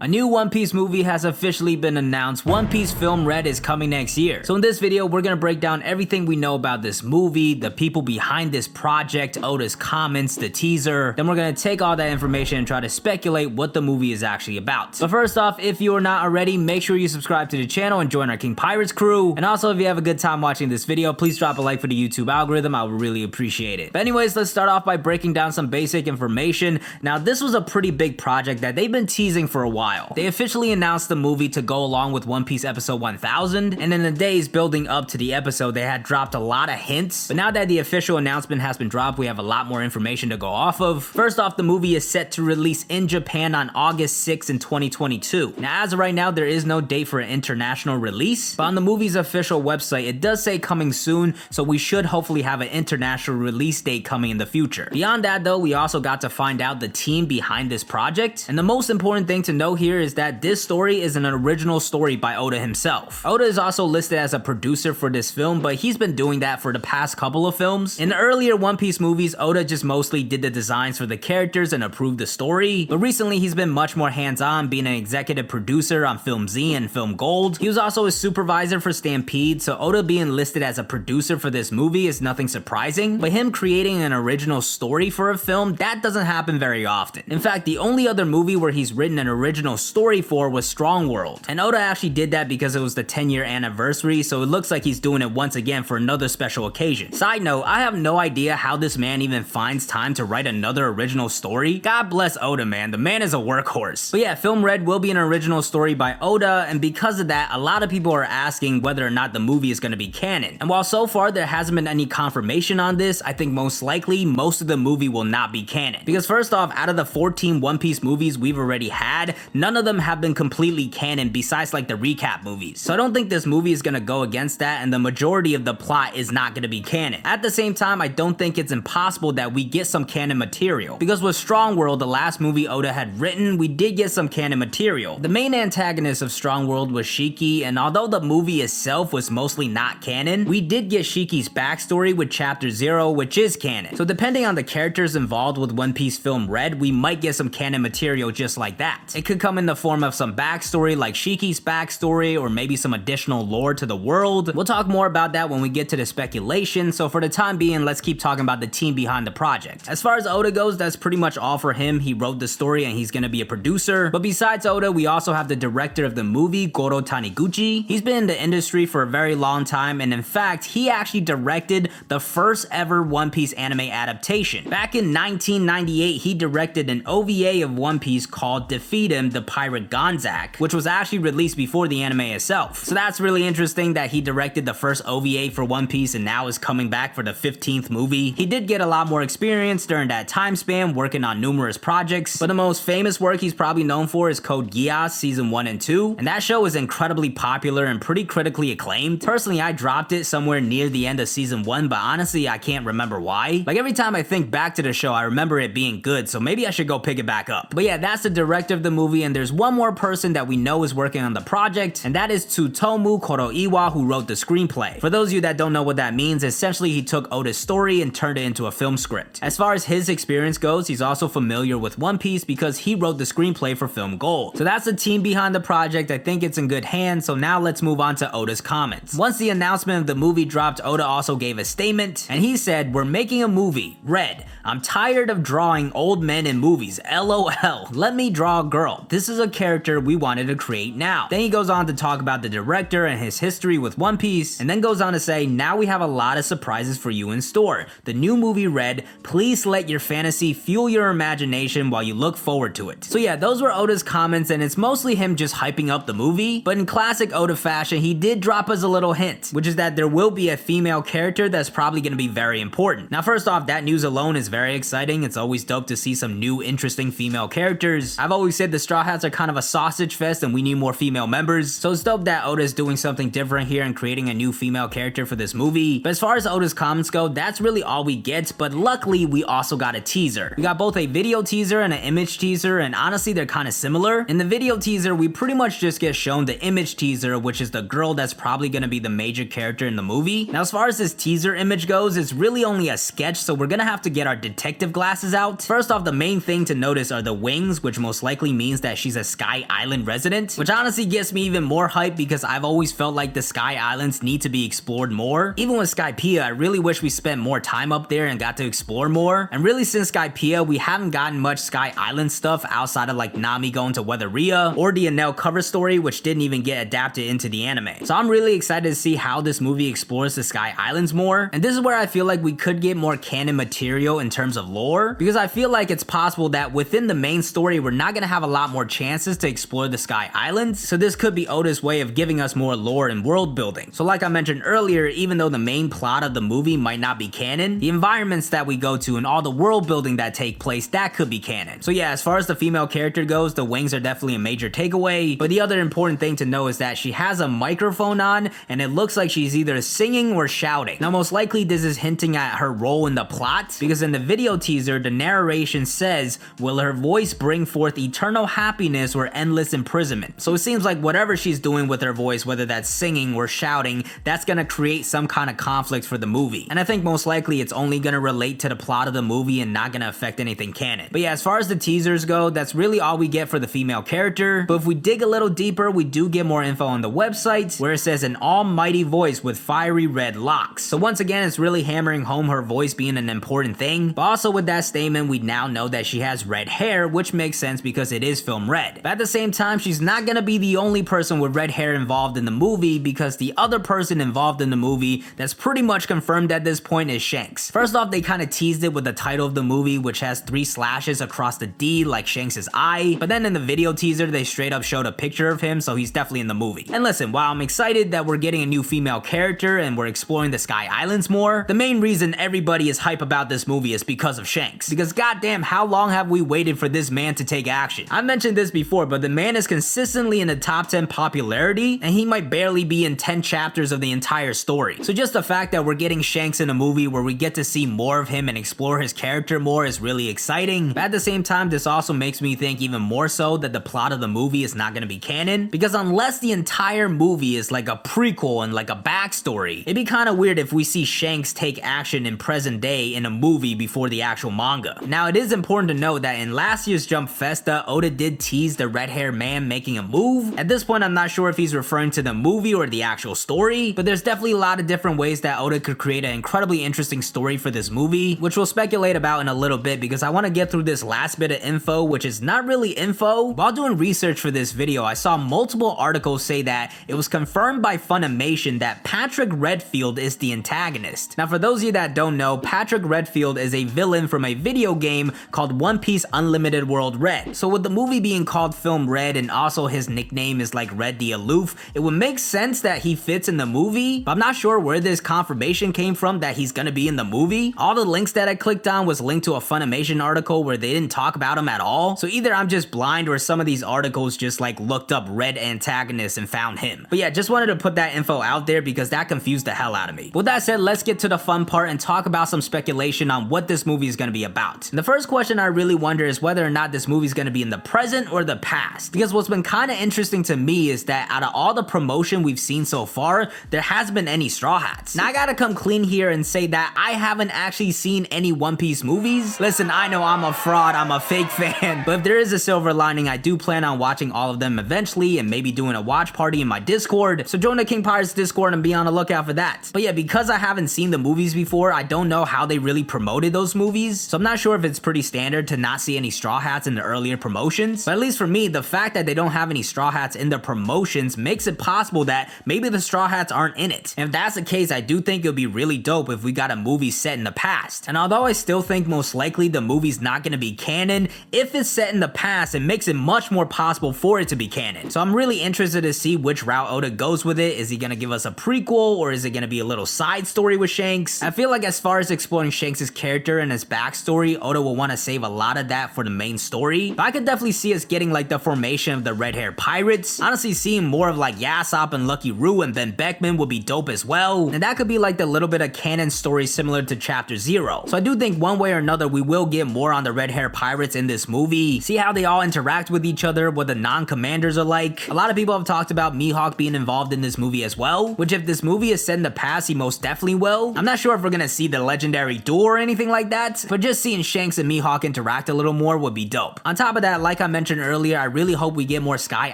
A new One Piece movie has officially been announced. One Piece Film Red is coming next year. So in this video, we're gonna break down everything we know about this movie, the people behind this project, Oda's comments, the teaser. Then we're gonna take all that information and try to speculate what the movie is actually about. But first off, if you are not already, make sure you subscribe to the channel and join our King Pirates crew. And also, if you have a good time watching this video, please drop a like for the YouTube algorithm. I would really appreciate it. But anyways, let's start off by breaking down some basic information. Now, this was a pretty big project that they've been teasing for a while. They officially announced the movie to go along with One Piece episode 1000, and in the days building up to the episode, they had dropped a lot of hints. But now that the official announcement has been dropped, we have a lot more information to go off of. First off, the movie is set to release in Japan on August 6th in 2022. Now, as of right now, there is no date for an international release, but on the movie's official website, it does say coming soon, so we should hopefully have an international release date coming in the future. Beyond that though, we also got to find out the team behind this project, and the most important thing to know here is that this story is an original story by Oda himself. Oda is also listed as a producer for this film, but he's been doing that for the past couple of films. In the earlier One Piece movies, Oda just mostly did the designs for the characters and approved the story, but recently he's been much more hands-on, being an executive producer on Film Z and Film Gold. He was also a supervisor for Stampede, so Oda being listed as a producer for this movie is nothing surprising, but him creating an original story for a film, that doesn't happen very often. In fact, the only other movie where he's written an original story for was Strong World, and Oda actually did that because it was the 10-year anniversary, so it looks like he's doing it once again for another special occasion. Side note, I have no idea how this man even finds time to write another original story. God bless Oda, man. The man is a workhorse. But yeah, Film Red will be an original story by Oda, and because of that, a lot of people are asking whether or not the movie is going to be canon. And while so far there hasn't been any confirmation on this, I think most likely most of the movie will not be canon. Because first off, out of the 14 One Piece movies we've already had, none of them have been completely canon besides like the recap movies. So I don't think this movie is gonna go against that, and the majority of the plot is not gonna be canon. At the same time, I don't think it's impossible that we get some canon material, because with Strong World, the last movie Oda had written, we did get some canon material. The main antagonist of Strong World was Shiki, and although the movie itself was mostly not canon, we did get Shiki's backstory with Chapter 0, which is canon. So depending on the characters involved with One Piece Film Red, we might get some canon material just like that. It could come in the form of some backstory like Shiki's backstory, or maybe some additional lore to the world. We'll talk more about that when we get to the speculation, so for the time being, let's keep talking about the team behind the project. As far as Oda goes, that's pretty much all for him. He wrote the story and he's gonna be a producer. But besides Oda, we also have the director of the movie, Goro Taniguchi. He's been in the industry for a very long time, and in fact, he actually directed the first ever One Piece anime adaptation. Back in 1998, he directed an OVA of One Piece called Defeat Him, the Pirate Gonzack, which was actually released before the anime itself. So that's really interesting that he directed the first OVA for One Piece and now is coming back for the 15th movie. He did get a lot more experience during that time span working on numerous projects, but the most famous work he's probably known for is Code Geass Season 1 and 2, and that show is incredibly popular and pretty critically acclaimed. Personally, I dropped it somewhere near the end of Season 1, but honestly, I can't remember why. Like every time I think back to the show, I remember it being good, so maybe I should go pick it back up. But yeah, that's the director of the movie, and there's one more person that we know is working on the project, and that is Tsutomu Kuroiwa, who wrote the screenplay. For those of you that don't know what that means, essentially he took Oda's story and turned it into a film script. As far as his experience goes, he's also familiar with One Piece because he wrote the screenplay for Film Gold. So that's the team behind the project. I think it's in good hands, so now let's move on to Oda's comments. Once the announcement of the movie dropped, Oda also gave a statement, and he said, "We're making a movie, Red. I'm tired of drawing old men in movies, LOL. Let me draw a girl. This is a character we wanted to create now." Then he goes on to talk about the director and his history with One Piece, and then goes on to say, "Now we have a lot of surprises for you in store. The new movie Red, please let your fantasy fuel your imagination while you look forward to it." So yeah, those were Oda's comments, and it's mostly him just hyping up the movie, but in classic Oda fashion, he did drop us a little hint, which is that there will be a female character that's probably going to be very important. Now first off, that news alone is very exciting. It's always dope to see some new interesting female characters. I've always said the Straw Hats are kind of a sausage fest and we need more female members, so it's dope that Oda is doing something different here and creating a new female character for this movie. But as far as Oda's comments go, that's really all we get, but luckily we also got a teaser. We got both a video teaser and an image teaser, and honestly they're kind of similar. In the video teaser, we pretty much just get shown the image teaser, which is the girl that's probably going to be the major character in the movie. Now as far as this teaser image goes, it's really only a sketch, so we're gonna have to get our detective glasses out. First off, the main thing to notice are the wings, which most likely means that that she's a Sky Island resident, which honestly gets me even more hyped because I've always felt like the Sky Islands need to be explored more. Even with Skypiea, I really wish we spent more time up there and got to explore more. And really since Skypiea, we haven't gotten much Sky Island stuff outside of like Nami going to Weatheria or the Enel cover story, which didn't even get adapted into the anime. So I'm really excited to see how this movie explores the Sky Islands more. And this is where I feel like we could get more canon material in terms of lore, because I feel like it's possible that within the main story, we're not gonna have a lot more chances to explore the Sky Islands. So this could be Oda's way of giving us more lore and world building. So like I mentioned earlier, even though the main plot of the movie might not be canon, the environments that we go to and all the world building that take place, that could be canon. So yeah, as far as the female character goes, the wings are definitely a major takeaway, but the other important thing to know is that she has a microphone on and it looks like she's either singing or shouting. Now most likely this is hinting at her role in the plot, because in the video teaser, the narration says, will her voice bring forth eternal happiness or endless imprisonment? So it seems like whatever she's doing with her voice, whether that's singing or shouting, that's gonna create some kind of conflict for the movie. And I think most likely it's only gonna relate to the plot of the movie and not gonna affect anything canon. But yeah, as far as the teasers go, that's really all we get for the female character. But if we dig a little deeper, we do get more info on the website, where it says an almighty voice with fiery red locks. So once again, it's really hammering home her voice being an important thing. But also with that statement, we now know that she has red hair, which makes sense because it is film red. But at the same time, she's not gonna be the only person with red hair involved in the movie, because the other person involved in the movie that's pretty much confirmed at this point is Shanks. First off, they kind of teased it with the title of the movie, which has 3 slashes across the D like Shanks' eye, but then in the video teaser, they straight up showed a picture of him, so he's definitely in the movie. And listen, while I'm excited that we're getting a new female character and we're exploring the Sky Islands more, the main reason everybody is hype about this movie is because of Shanks. Because goddamn, how long have we waited for this man to take action? I mentioned this before, but the man is consistently in the top 10 popularity, and he might barely be in 10 chapters of the entire story. So just the fact that we're getting Shanks in a movie where we get to see more of him and explore his character more is really exciting. But at the same time, this also makes me think even more so that the plot of the movie is not going to be canon, because unless the entire movie is like a prequel and like a backstory, it'd be kind of weird if we see Shanks take action in present day in a movie before the actual manga. Now it is important to note that in last year's Jump Festa, Oda did tease the red-haired man making a move. At this point, I'm not sure if he's referring to the movie or the actual story, but there's definitely a lot of different ways that Oda could create an incredibly interesting story for this movie, which we'll speculate about in a little bit, because I want to get through this last bit of info, which is not really info. While doing research for this video, I saw multiple articles say that it was confirmed by Funimation that Patrick Redfield is the antagonist. Now for those of you that don't know, Patrick Redfield is a villain from a video game called One Piece Unlimited World Red. So with the movie being called Film Red and also his nickname is like Red the Aloof, it would make sense that he fits in the movie, but I'm not sure where this confirmation came from that he's gonna be in the movie. All the links that I clicked on was linked to a Funimation article where they didn't talk about him at all. So either I'm just blind or some of these articles just like looked up Red antagonist and found him. But yeah, just wanted to put that info out there because that confused the hell out of me. With that said, let's get to the fun part and talk about some speculation on what this movie is gonna be about. And the first question I really wonder is whether or not this movie is gonna be in the present or the past. Because what's been kind of interesting to me is that out of all the promotion we've seen so far, there hasn't been any Straw Hats. Now I gotta come clean here and say that I haven't actually seen any One Piece movies. Listen, I know I'm a fraud, I'm a fake fan, but if there is a silver lining, I do plan on watching all of them eventually and maybe doing a watch party in my Discord. So join the King Pirates Discord and be on the lookout for that. But yeah, because I haven't seen the movies before, I don't know how they really promoted those movies. So I'm not sure if it's pretty standard to not see any Straw Hats in the earlier promotions. But at least for me, the fact that they don't have any Straw Hats in the promotions makes it possible that maybe the Straw Hats aren't in it. And if that's the case, I do think it would be really dope if we got a movie set in the past. And although I still think most likely the movie's not going to be canon, if it's set in the past, it makes it much more possible for it to be canon. So I'm really interested to see which route Oda goes with it. Is he going to give us a prequel, or is it going to be a little side story with Shanks? I feel like as far as exploring Shanks' character and his backstory, Oda will want to save a lot of that for the main story. But I could definitely see us getting like the formation of the red-haired pirates. Honestly, seeing more of like Yasopp and Lucky Roo and Ben Beckman would be dope as well. And that could be like the little bit of canon story similar to Chapter 0. So I do think one way or another we will get more on the red-haired pirates in this movie. See how they all interact with each other, what the non-commanders are like. A lot of people have talked about Mihawk being involved in this movie as well, which if this movie is set in the past, he most definitely will. I'm not sure if we're gonna see the legendary duel or anything like that, but just seeing Shanks and Mihawk interact a little more would be dope. On top of that, like I mentioned mentioned earlier, I really hope we get more Sky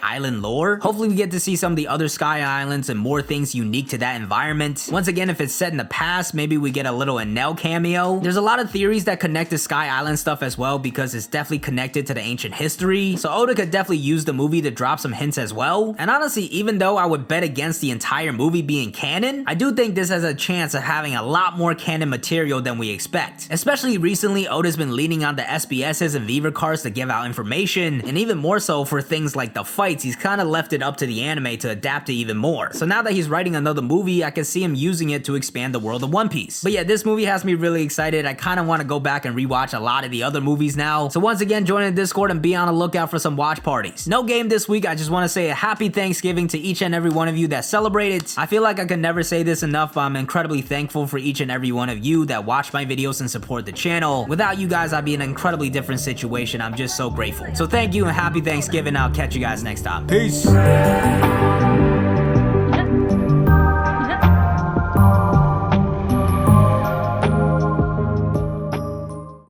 Island lore. Hopefully we get to see some of the other Sky Islands and more things unique to that environment. Once again, if it's set in the past, maybe we get a little Enel cameo. There's a lot of theories that connect to Sky Island stuff as well because it's definitely connected to the ancient history. So Oda could definitely use the movie to drop some hints as well. And honestly, even though I would bet against the entire movie being canon, I do think this has a chance of having a lot more canon material than we expect. Especially recently, Oda's been leaning on the SBSs and Viva cards to give out information, and even more so for things like the fights, he's kind of left it up to the anime to adapt it even more. So now that he's writing another movie, I can see him using it to expand the world of One Piece. But yeah, this movie has me really excited. I kind of want to go back and rewatch a lot of the other movies now. So once again, join the Discord and be on the lookout for some watch parties. No game this week. I just want to say a happy Thanksgiving to each and every one of you that celebrated. I feel like I can never say this enough, but I'm incredibly thankful for each and every one of you that watch my videos and support the channel. Without you guys, I'd be in an incredibly different situation. I'm just so grateful. So thank you and happy Thanksgiving. I'll catch you guys next time. Peace.